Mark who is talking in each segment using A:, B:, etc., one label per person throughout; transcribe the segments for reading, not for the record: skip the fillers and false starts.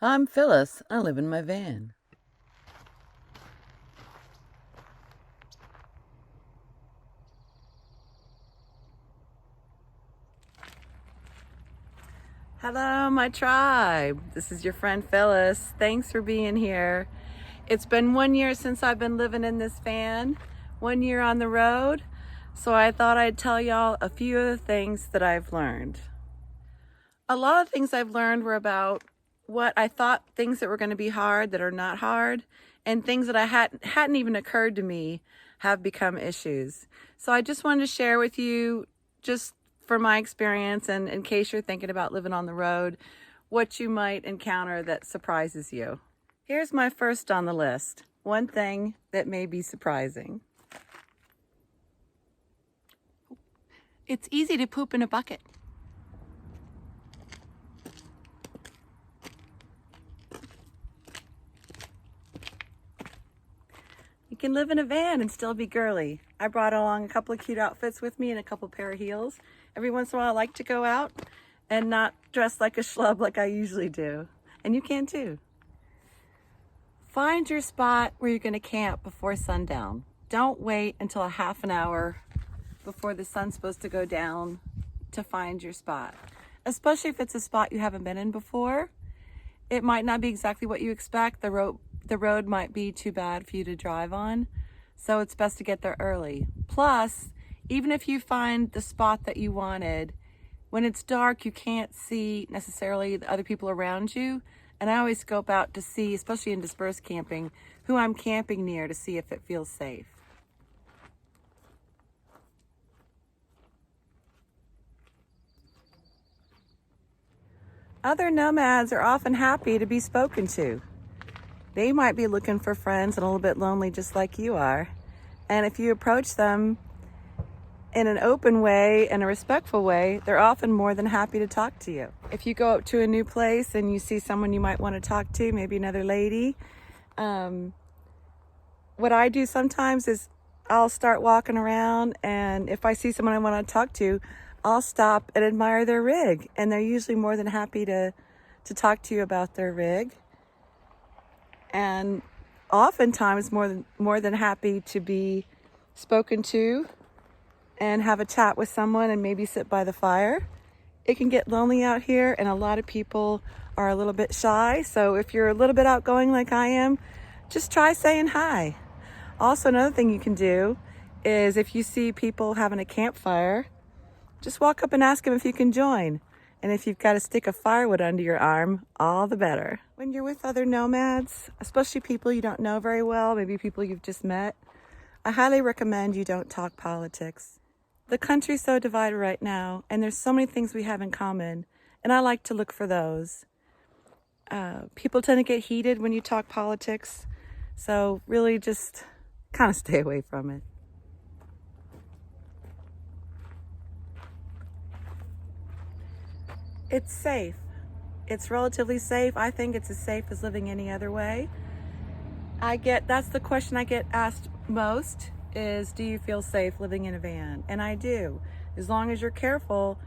A: I'm Phyllis. I live in my van. Hello, my tribe. This is your friend Phyllis. Thanks for being here. It's been 1 year since I've been living in this van, 1 year on the road. So I thought I'd tell y'all a few of the things that I've learned. A lot of things I've learned were about what I thought things that were going to be hard that are not hard, and things that I hadn't even occurred to me have become issues. So I just wanted to share with you, just from my experience, and in case you're thinking about living on the road, what you might encounter that surprises you. Here's my first on the list. One thing that may be surprising. It's easy to poop in a bucket. You can live in a van and still be girly. I brought along a couple of cute outfits with me and a couple pair of heels. Every once in a while I like to go out and not dress like a schlub like I usually do. And you can too. Find your spot where you're going to camp before sundown. Don't wait until a half an hour before the sun's supposed to go down to find your spot. Especially if it's a spot you haven't been in before. It might not be exactly what you expect. The road might be too bad for you to drive on, so it's best to get there early. Plus, even if you find the spot that you wanted, when it's dark, you can't see necessarily the other people around you. And I always scope out to see, especially in dispersed camping, who I'm camping near to see if it feels safe. Other nomads are often happy to be spoken to. They might be looking for friends and a little bit lonely just like you are. And if you approach them in an open way and a respectful way, they're often more than happy to talk to you. If you go up to a new place and you see someone you might want to talk to, maybe another lady, what I do sometimes is I'll start walking around, and if I see someone I want to talk to, I'll stop and admire their rig. And they're usually more than happy to talk to you about their rig. And oftentimes more than happy to be spoken to and have a chat with someone and maybe sit by the fire. It can get lonely out here, and a lot of people are a little bit shy. So if you're a little bit outgoing like I am, just try saying hi. Also, another thing you can do is if you see people having a campfire, just walk up and ask them if you can join. And if you've got a stick of firewood under your arm, all the better. When you're with other nomads, especially people you don't know very well, maybe people you've just met, I highly recommend you don't talk politics. The country's so divided right now, and there's so many things we have in common, and I like to look for those. People tend to get heated when you talk politics, so really just kind of stay away from it. It's safe. It's relatively safe. I think it's as safe as living any other way. That's the question I get asked most is, do you feel safe living in a van? And I do. As long as you're careful,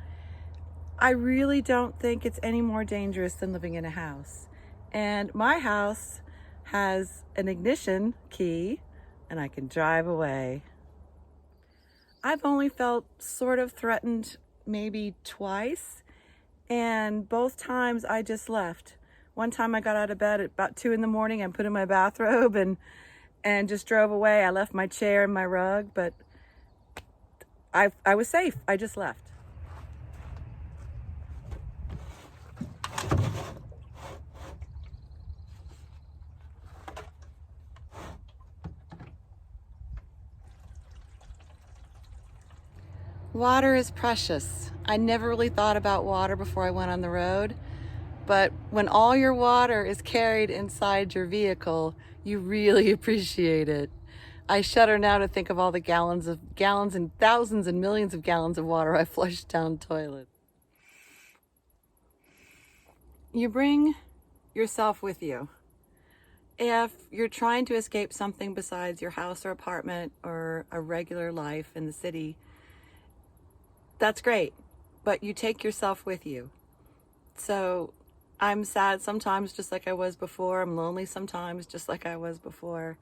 A: I really don't think it's any more dangerous than living in a house. And my house has an ignition key, and I can drive away. I've only felt sort of threatened maybe twice, and both times I just left. One time I got out of bed at about 2 a.m. and put in my bathrobe and just drove away. I left my chair and my rug, but I was safe. I just left. Water is precious. I never really thought about water before I went on the road, but when all your water is carried inside your vehicle, you really appreciate it. I shudder now to think of all the gallons and thousands and millions of gallons of water I flushed down toilets. You bring yourself with you. If you're trying to escape something besides your house or apartment or a regular life in the city, that's great, but you take yourself with you. So I'm sad sometimes just like I was before. I'm lonely sometimes just like I was before.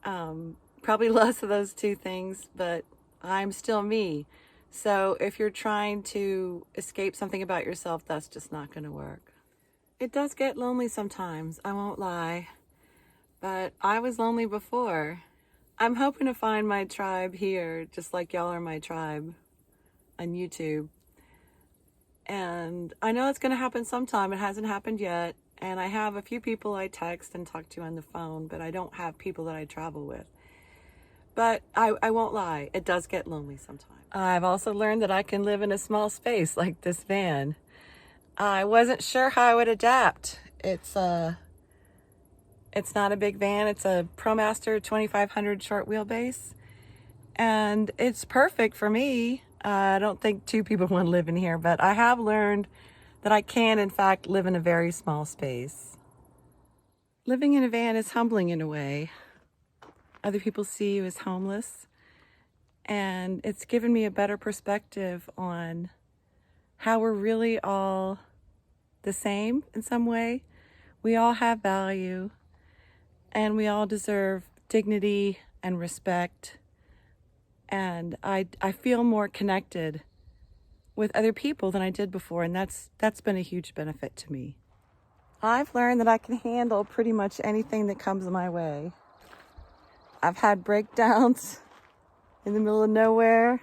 A: Probably less of those two things, but I'm still me. So if you're trying to escape something about yourself, that's just not going to work. It does get lonely sometimes, I won't lie, but I was lonely before. I'm hoping to find my tribe here, just like y'all are my tribe on YouTube. And I know it's going to happen sometime. It hasn't happened yet. And I have a few people I text and talk to on the phone, but I don't have people that I travel with. But I won't lie, it does get lonely sometimes. I've also learned that I can live in a small space like this van. I wasn't sure how I would adapt. It's not a big van. It's a ProMaster 2500 short wheelbase. And it's perfect for me. I don't think two people want to live in here, but I have learned that I can, in fact, live in a very small space. Living in a van is humbling in a way. Other people see you as homeless, and it's given me a better perspective on how we're really all the same in some way. We all have value, and we all deserve dignity and respect. And I feel more connected with other people than I did before, and that's been a huge benefit to me. I've learned that I can handle pretty much anything that comes my way. I've had breakdowns in the middle of nowhere.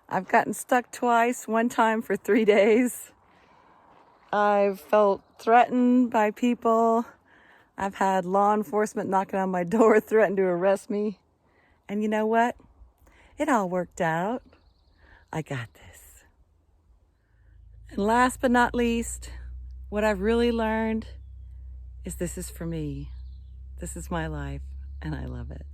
A: I've gotten stuck twice, one time for 3 days. I've felt threatened by people. I've had law enforcement knocking on my door, threatening to arrest me. And you know what? It all worked out. I got this. And last but not least, what I've really learned is this is for me. This is my life, and I love it.